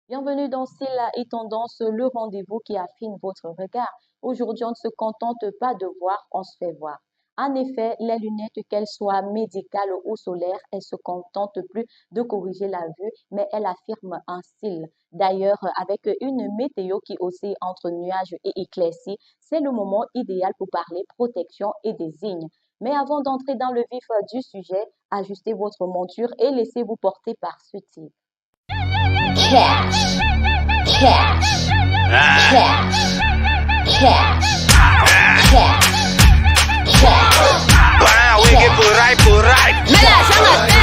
Bienvenue dans Style et Tendance, le rendez-vous qui affine votre regard. Aujourd'hui, on ne se contente pas de voir, on se fait voir. En effet, les lunettes, qu'elles soient médicales ou solaires, elles se contentent plus de corriger la vue, mais elles affirment un style. D'ailleurs, avec une météo qui oscille entre nuages et éclaircies, c'est le moment idéal pour parler protection et désigne. Mais avant d'entrer dans le vif du sujet, ajustez votre monture et laissez-vous porter par ce type. Cash, cash, cash, cash, cash, cash. Para wiki purai. Me la changaste,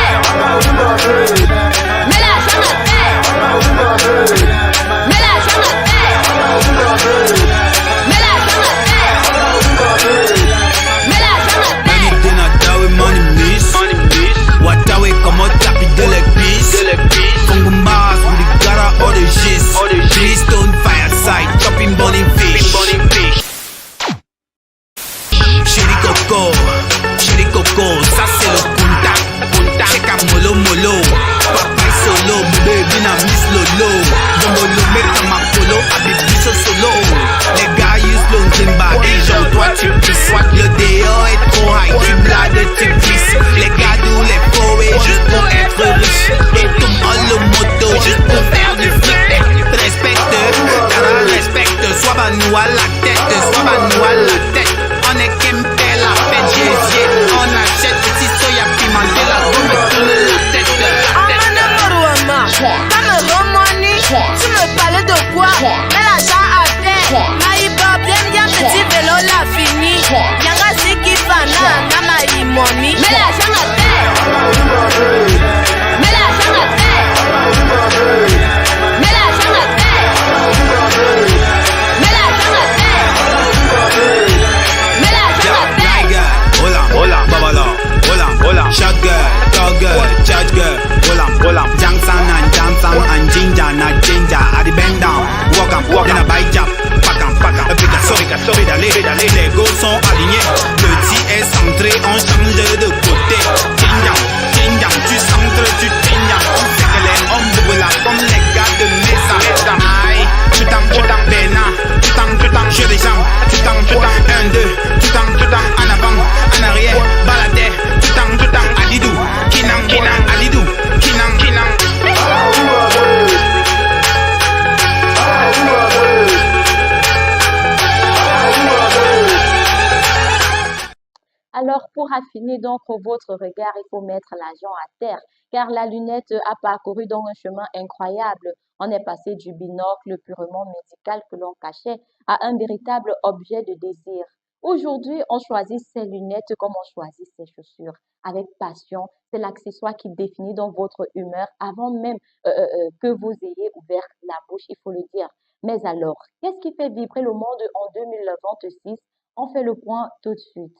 me la changaste, me la changaste, me la changaste, me la changaste. Anything I die with money miss. What I wake comme tapis de l'épice. Fungumbas with the gara or the gist. Keystone fireside, chopping burning fish. Chéri coco, ça c'est le contact. Check a molo. Papa solo, bébé bin a miss lolo. Bomolo make a macolo, habibi solo. Les gars use long body, genre toi tu pisses. Le déo est trop high, tu blades, tu glisses. Les gars d'où les poètes juste pour être riche. Et tout le moto juste pour faire du fric. Respecte, cara respecte. Soit nous à la tête, On est Kempé, la fête, Jésus. On achète petit soya pimenté, la gomme tourne la tête. Tu me parlais de quoi? Mais l'argent à terre. Maïba, bien petit vélo, la fini. Yanga si qui fana, nama imoni. Me la changaste, me la changaste, me la changaste, me la changaste, me la changaste. Fly girl, hola, babala, hola, shot girl, dog girl, judge girl, hola, Jackson and ginger, not ginger, I the bend down, walk then I bite jump, pack 'em, pédaler, les go sont alignés, petit est centré, on change de côté, ginger, tu centres, tu tignes, on sait que les hommes bougent là comme les gars de Mesa, aïe, tu t'en pena, tu t'en, je les jambes, tu t'en, 1, 2, tu t'en, en avant, en arrière, balade, tu t'en, alidou, kinang, alidou, kinang. Alors, pour affiner donc votre regard, il faut mettre l'argent à terre, car la lunette a parcouru donc un chemin incroyable. On est passé du binocle purement médical que l'on cachait à un véritable objet de désir. Aujourd'hui, on choisit ses lunettes comme on choisit ses chaussures, avec passion. C'est l'accessoire qui définit donc votre humeur avant même que vous ayez ouvert la bouche, il faut le dire. Mais alors, qu'est-ce qui fait vibrer le monde en 2026? On fait le point tout de suite.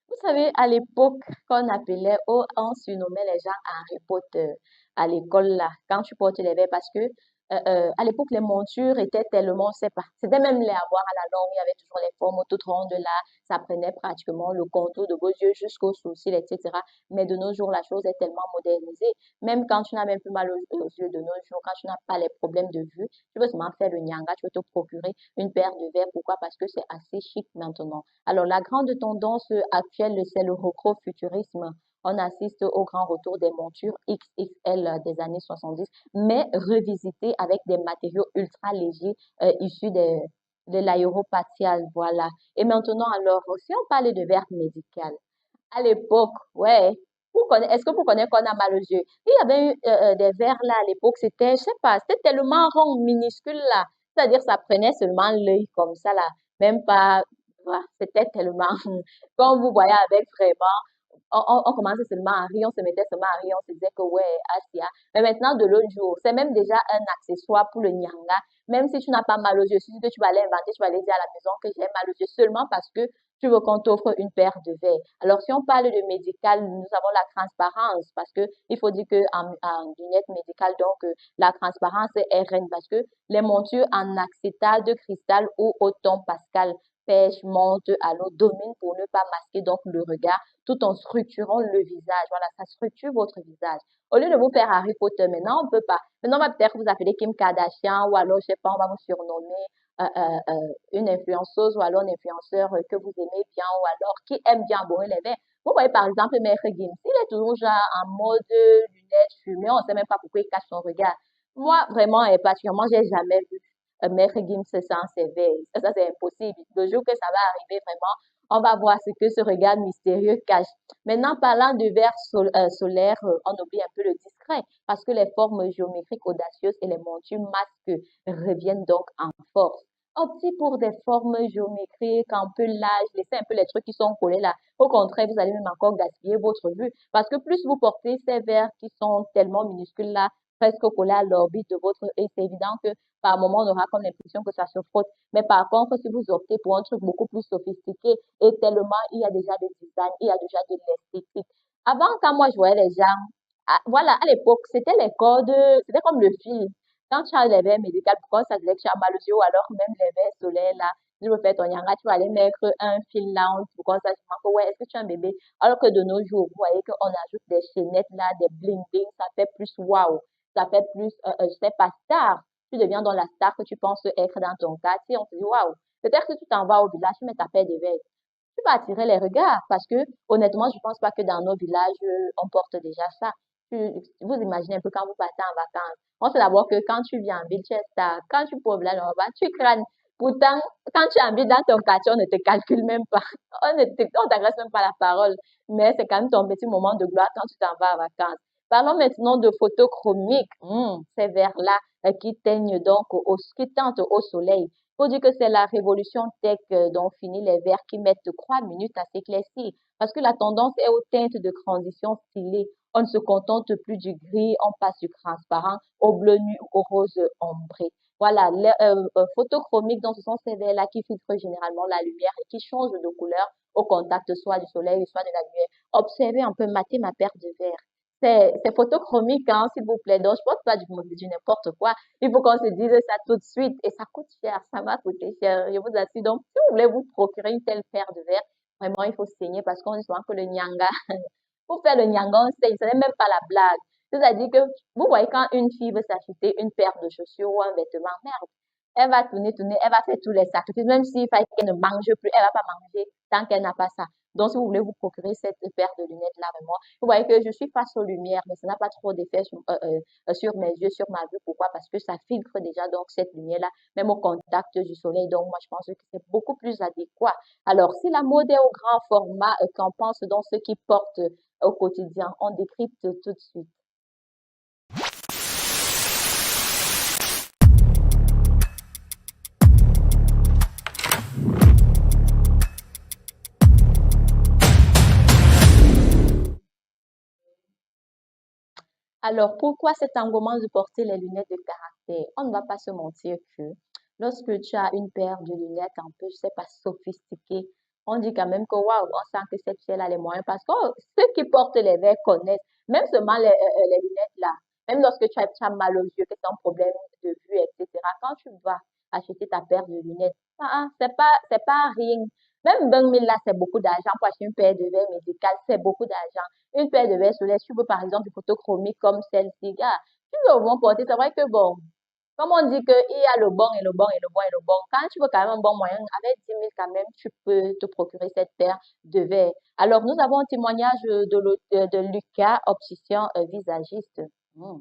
Vous savez, à l'époque qu'on appelait, on surnommait les gens Harry Potter à l'école là, quand tu portes les verres, parce que à l'époque, les montures étaient tellement, on sait pas, c'était même les avoir à la longue, il y avait toujours les formes toutes rondes là, ça prenait pratiquement le contour de vos yeux jusqu'aux sourcils, etc. Mais de nos jours, la chose est tellement modernisée, même quand tu n'as même plus mal aux yeux de nos jours, quand tu n'as pas les problèmes de vue, tu veux seulement faire le nyanga, tu veux te procurer une paire de verres. Pourquoi? Parce que c'est assez chic maintenant. Alors, la grande tendance actuelle, c'est le rétrofuturisme. On assiste au grand retour des montures XXL des années 70, mais revisitées avec des matériaux ultra légers issus de l'aérospatiale, voilà. Et maintenant, alors, si on parlait de verre médical, à l'époque, ouais, est-ce que vous connaissez qu'on a mal aux yeux? Il y avait eu des verres là à l'époque, c'était, je sais pas, c'était tellement rond, minuscule là. C'est-à-dire, ça prenait seulement l'œil comme ça là, même pas, voilà, c'était tellement, quand vous voyez avec vraiment, on commençait seulement à rire, on se mettait seulement à rire, on se disait que ouais, Asia. Mais maintenant, de l'autre jour, c'est même déjà un accessoire pour le nyanga. Même si tu n'as pas mal aux yeux, si tu vas aller inventer, tu vas aller dire à la maison que j'ai mal aux yeux seulement parce que tu veux qu'on t'offre une paire de verres. Alors, si on parle de médical, nous avons la transparence parce que il faut dire que en lunette médicale, donc, la transparence est reine parce que les montures en acétate de cristal ou au ton pascal pêche, monte à l'eau, domine pour ne pas masquer donc le regard tout en structurant le visage. Voilà, ça structure votre visage. Au lieu de vous faire Harry Potter, maintenant, on peut pas. Maintenant, on va peut-être vous appeler Kim Kardashian ou alors, je sais pas, on va vous surnommer une influenceuse ou alors un influenceur que vous aimez bien ou alors qui aime bien boire les verres. Vous voyez par exemple Maître Gims, il est toujours genre en mode lunettes fumées, on ne sait même pas pourquoi il cache son regard. Moi, vraiment, et particulièrement, j'ai jamais vu Maître Gims sans ses verres. Ça, c'est impossible. Le jour que ça va arriver, vraiment, on va voir ce que ce regard mystérieux cache. Maintenant, parlant de verres solaires, on oublie un peu le discret parce que les formes géométriques audacieuses et les montures masques reviennent donc en force. Optez pour des formes géométriques un peu larges, laissez un peu les trucs qui sont collés là. Au contraire, vous allez même encore gaspiller votre vue parce que plus vous portez ces verres qui sont tellement minuscules là, presque collés à l'orbite de votre œil, c'est évident que par moment, on aura comme l'impression que ça se frotte. Mais par contre, si vous optez pour un truc beaucoup plus sophistiqué et tellement il y a déjà des designs, il y a déjà de l'esthétique. Avant, quand moi je voyais les gens, voilà, à l'époque, c'était les codes, c'était comme le fil. Quand tu as les verres médicaux, pourquoi ça disait que tu as mal aux yeux ou alors même les verres solaires là, tu veux faire ton yanga, tu vas aller mettre un fil là, on pourquoi ça se que ouais, est-ce que tu as un bébé? Alors que de nos jours, vous voyez qu'on ajoute des chaînettes là, des bling bling, ça fait plus waouh, ça fait plus, je sais pas, star. Tu deviens dans la star que tu penses être dans ton quartier, on se dit waouh. Peut-être que tu t'en vas au village, tu mets ta paire de verres. Tu vas attirer les regards parce que honnêtement, je pense pas que dans nos villages, on porte déjà ça. Vous imaginez un peu quand vous partez en vacances. On sait d'abord que quand tu viens en ville, tu es star. Quand tu poses là, tu crânes. Pourtant, quand tu habites dans ton quartier, on ne te calcule même pas. On t'agresse même pas la parole. Mais c'est quand même ton petit moment de gloire quand tu t'en vas en vacances. Parlons maintenant de photos chromiques. Ces verres-là qui teignent donc qui tentent au soleil. Faut dire que c'est la révolution tech dont finit les verres qui mettent 3 minutes à s'éclaircir. Parce que la tendance est aux teintes de transition stylées. On ne se contente plus du gris, on passe du transparent au bleu nu ou au rose ombré. Voilà, les photochromiques, donc ce sont ces verres-là qui filtrent généralement la lumière et qui changent de couleur au contact soit du soleil, soit de la lumière. Observez un peu, matez ma paire de verres. C'est photochromique, hein, s'il vous plaît. Donc, je ne porte pas du n'importe quoi. Il faut qu'on se dise ça tout de suite. Et ça coûte cher, ça va coûter cher, je vous assure. Donc, si vous voulez vous procurer une telle paire de verres, vraiment, il faut saigner parce qu'on dit souvent que le nyanga, pour faire le nyanga, on saigne, ce n'est même pas la blague. C'est-à-dire que vous voyez quand une fille veut s'acheter une paire de chaussures ou un vêtement, merde, elle va tourner, tourner, elle va faire tous les sacrifices, même s'il fallait qu'elle ne mange plus, elle va pas manger tant qu'elle n'a pas ça. Donc, si vous voulez vous procurer cette paire de lunettes-là, vraiment, vous voyez que je suis face aux lumières, mais ça n'a pas trop d'effet sur mes yeux, sur ma vue. Pourquoi? Parce que ça filtre déjà donc cette lumière-là, même au contact du soleil. Donc, moi, je pense que c'est beaucoup plus adéquat. Alors, si la mode est au grand format, qu'en pense donc ceux qui portent au quotidien? On décrypte tout de suite. Alors, pourquoi cet engouement de porter les lunettes de caractère? On ne va pas se mentir que lorsque tu as une paire de lunettes un peu, je sais pas, sophistiquées, on dit quand même que waouh, on sent que cette fille a les moyens parce que ceux qui portent les verres connaissent, même seulement les lunettes là, même lorsque tu as mal aux yeux, que tu as un problème de vue, etc. Quand tu vas acheter ta paire de lunettes, c'est pas rien. Même 20 000 là, c'est beaucoup d'argent pour acheter une paire de verres médicales, c'est beaucoup d'argent. Une paire de verres solaires, si tu veux par exemple des photos chromiques comme celle-ci, gars, tu veux au moins porter, c'est vrai que bon, comme on dit qu'il y a le bon et le bon et le bon et le bon, quand tu veux quand même un bon moyen, avec 10 000 quand même, tu peux te procurer cette paire de verres. Alors, nous avons un témoignage de Lucas, opticien visagiste. Hmm.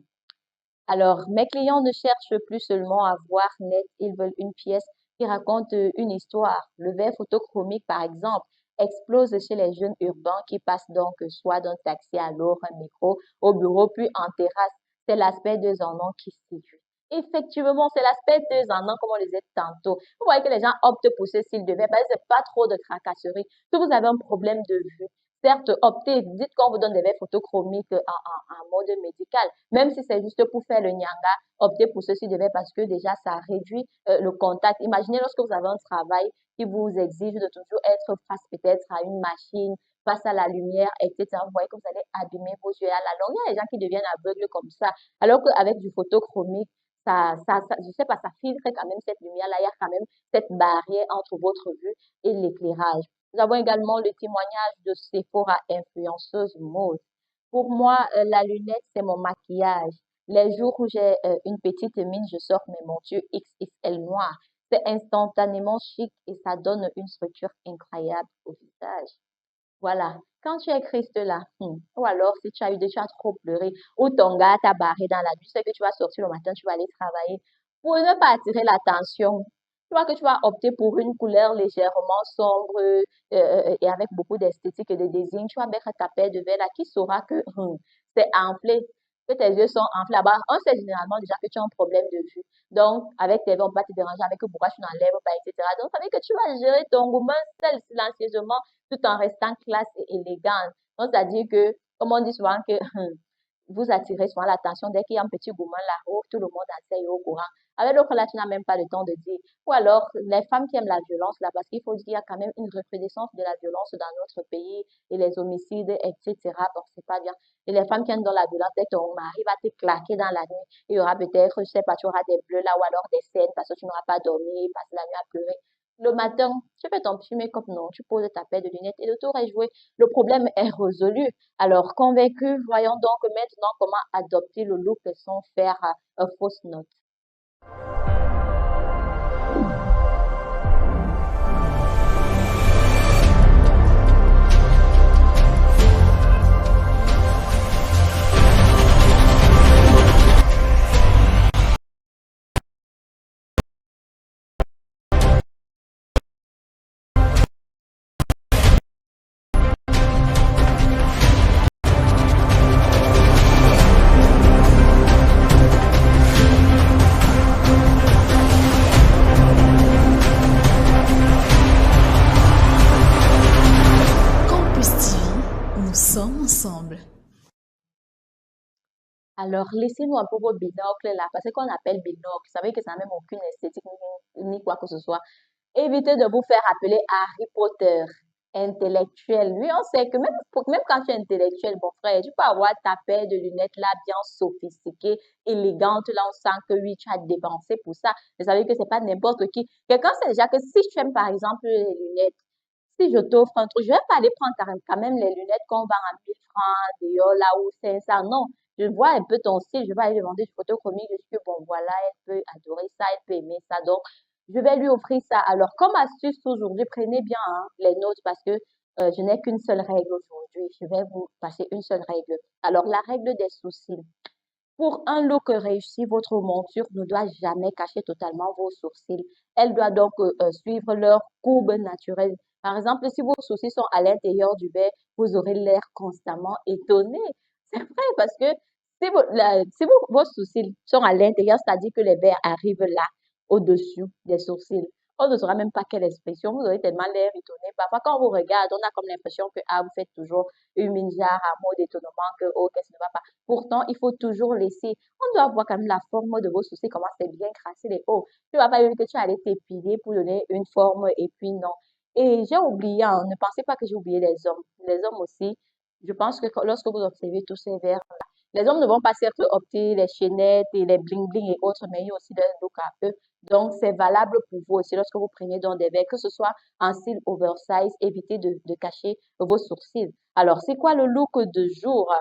Alors, mes clients ne cherchent plus seulement à voir net, ils veulent une pièce qui raconte une histoire. Le verre photochromique, par exemple, explose chez les jeunes urbains qui passent donc soit d'un taxi à l'autre, un micro, au bureau, puis en terrasse. C'est l'aspect deux en un qui séduit. Effectivement, c'est l'aspect deux en un, comme on le disait tantôt. Vous voyez que les gens optent pour ce style de verre parce que c'est pas trop de tracasserie. Si vous avez un problème de vue, certes, optez, dites qu'on vous donne des verres photochromiques en mode médical. Même si c'est juste pour faire le nyanga, optez pour ceci de verre parce que déjà, ça réduit le contact. Imaginez lorsque vous avez un travail qui vous exige de toujours être face peut-être à une machine, face à la lumière, etc. Vous voyez que vous allez abîmer vos yeux à la longue. Il y a des gens qui deviennent aveugles comme ça. Alors qu'avec du photochromique, je sais pas, ça filtre quand même cette lumière-là. Il y a quand même cette barrière entre votre vue et l'éclairage. Nous avons également le témoignage de Sephora, influenceuse mode. Pour moi, la lunette, c'est mon maquillage. Les jours où j'ai une petite mine, je sors mes montures XXL noires. C'est instantanément chic et ça donne une structure incroyable au visage. Voilà. Quand tu es triste là, ou alors si tu as trop pleuré, ou ton gars t'a barré dans la nuit, c'est que tu vas sortir le matin, tu vas aller travailler. Pour ne pas attirer l'attention, tu vois que tu vas opter pour une couleur légèrement sombre et avec beaucoup d'esthétique et de design. Tu vas mettre ta paire de verre là qui saura que c'est enflé, que tes yeux sont enflés là-bas. On sait généralement déjà que tu as un problème de vue. Donc, avec tes verres, on va te déranger avec pourquoi tu n'enlèves pas, etc. Donc, ça veut dire que tu vas gérer ton gourmand seul, silencieusement, tout en restant classe et élégante. Donc, c'est-à-dire que, comme on dit souvent que vous attirez souvent l'attention dès qu'il y a un petit gourmand là-haut, tout le monde essaie au courant. Avec l'autre là, tu n'as même pas le temps de dire. Ou alors, les femmes qui aiment la violence là, parce qu'il faut dire qu'il y a quand même une recrudescence de la violence dans notre pays et les homicides, etc. Donc, c'est pas bien. Et les femmes qui aiment dans la violence, dès que ton mari va te claquer dans la nuit, il y aura peut-être, je sais pas, tu auras des bleus là ou alors des scènes parce que tu n'auras pas dormi, passer la nuit à pleurer. Le matin, tu fais ton petit make-up, non, tu poses ta paire de lunettes et le tour est joué. Le problème est résolu. Alors, convaincu, voyons donc maintenant comment adopter le look sans faire fausse note. Campus TV, nous sommes ensemble. Alors, laissez-nous un peu vos binocles là, parce qu'on appelle binocle. Vous savez que ça n'a même aucune esthétique ni quoi que ce soit. Évitez de vous faire appeler Harry Potter, intellectuel. Lui, on sait que même quand tu es intellectuel, mon frère, tu peux avoir ta paire de lunettes là, bien sophistiquée, élégante. Là, on sent que oui, tu as dépensé pour ça. Vous savez que c'est pas n'importe qui. Quelqu'un sait déjà que si tu aimes, par exemple, les lunettes, si je t'offre un truc, je vais pas aller prendre quand même les lunettes qu'on vend à 1000 francs, d'ailleurs, là où c'est ça. Non, je vois un peu ton style, je vais aller demander du photochromique, je dis que bon, voilà, elle peut adorer ça, elle peut aimer ça. Donc, je vais lui offrir ça. Alors, comme astuce aujourd'hui, prenez bien hein, les notes parce que je n'ai qu'une seule règle aujourd'hui. Je vais vous passer une seule règle. Alors, la règle des soucis. Pour un look réussi, votre monture ne doit jamais cacher totalement vos sourcils. Elle doit donc suivre leur courbe naturelle. Par exemple, si vos sourcils sont à l'intérieur du verre, vous aurez l'air constamment étonné. C'est vrai parce que si vos sourcils sont à l'intérieur, c'est-à-dire que les verres arrivent là, au-dessus des sourcils. On ne saura même pas quelle expression. Vous aurez tellement l'air étonné. Parfois, quand on vous regarde, on a comme l'impression que ah, vous faites toujours une mine genre à mot d'étonnement que oh, qu'est-ce qui ne va pas. Pourtant, il faut toujours laisser. On doit voir quand même la forme de vos sourcils, comment c'est bien crassé les hauts. Tu ne vas pas dire que tu allais t'épiler pour donner une forme et puis non. Et j'ai oublié, hein, ne pensez pas que j'ai oublié les hommes. Les hommes aussi, je pense que lorsque vous observez tous ces verres, les hommes ne vont pas s'être opter les chaînettes et les bling-bling et autres, mais il y a aussi des looks à eux. Donc, c'est valable pour vous aussi lorsque vous prenez dans des verres, que ce soit en style oversize, évitez de cacher vos sourcils. Alors, c'est quoi le look de jour?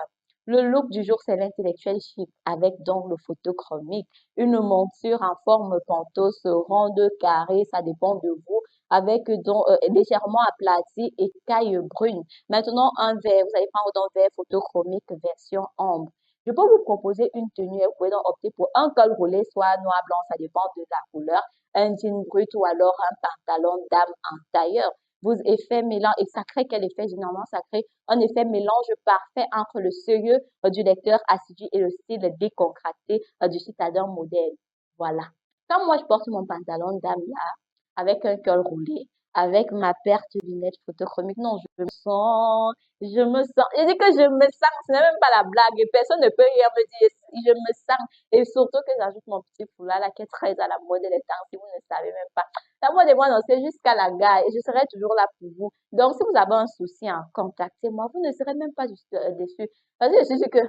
Le look du jour, c'est l'intellectuel chic avec donc le photochromique, une monture en forme pentos, ronde, carrée, ça dépend de vous, avec donc légèrement aplati et taille brune. Maintenant, un verre, vous allez prendre un verre photochromique version ombre. Je peux vous proposer une tenue, vous pouvez donc opter pour un col roulé, soit noir, blanc, ça dépend de la couleur, un jean brut ou alors un pantalon dame en tailleur. Vous effet mélange, et ça crée quel effet? Généralement, ça crée un effet mélange parfait entre le sérieux du lecteur assidu et le style décontracté du citadin modèle. Voilà. Quand moi, je porte mon pantalon dame là, avec un col roulé, avec ma paire de lunettes photochromiques, non, je me sens, je dis que je me sens, ce n'est même pas la blague, et personne ne peut rien me dire, je me sens, et surtout que j'ajoute mon petit foulard là qui est très à la mode des temps, si vous ne savez même pas. La mode et moi, non, c'est jusqu'à la gare, et je serai toujours là pour vous. Donc, si vous avez un souci, contactez-moi, vous ne serez même pas juste déçus. Parce que je suis sûre que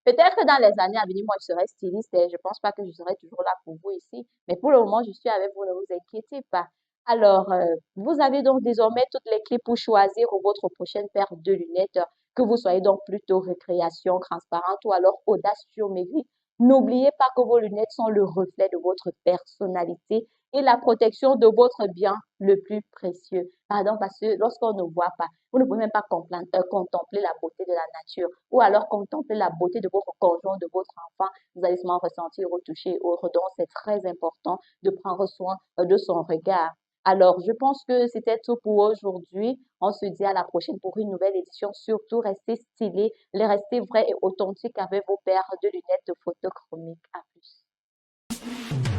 Peut-être que dans les années à venir, moi, je serai styliste et je pense pas que je serai toujours là pour vous ici. Mais pour le moment, je suis avec vous, ne vous inquiétez pas. Alors, vous avez donc désormais toutes les clés pour choisir votre prochaine paire de lunettes, que vous soyez donc plutôt récréation, transparente ou alors audace sur mesure. N'oubliez pas que vos lunettes sont le reflet de votre personnalité et la protection de votre bien le plus précieux. Pardon, parce que lorsqu'on ne voit pas, vous ne pouvez même pas contempler la beauté de la nature ou alors contempler la beauté de votre conjoint, de votre enfant. Vous allez seulement ressentir ou toucher autre. Donc, c'est très important de prendre soin de son regard. Alors, je pense que c'était tout pour aujourd'hui. On se dit à la prochaine pour une nouvelle édition. Surtout, restez stylés, restez vrais et authentiques avec vos paires de lunettes de photochromiques. À plus.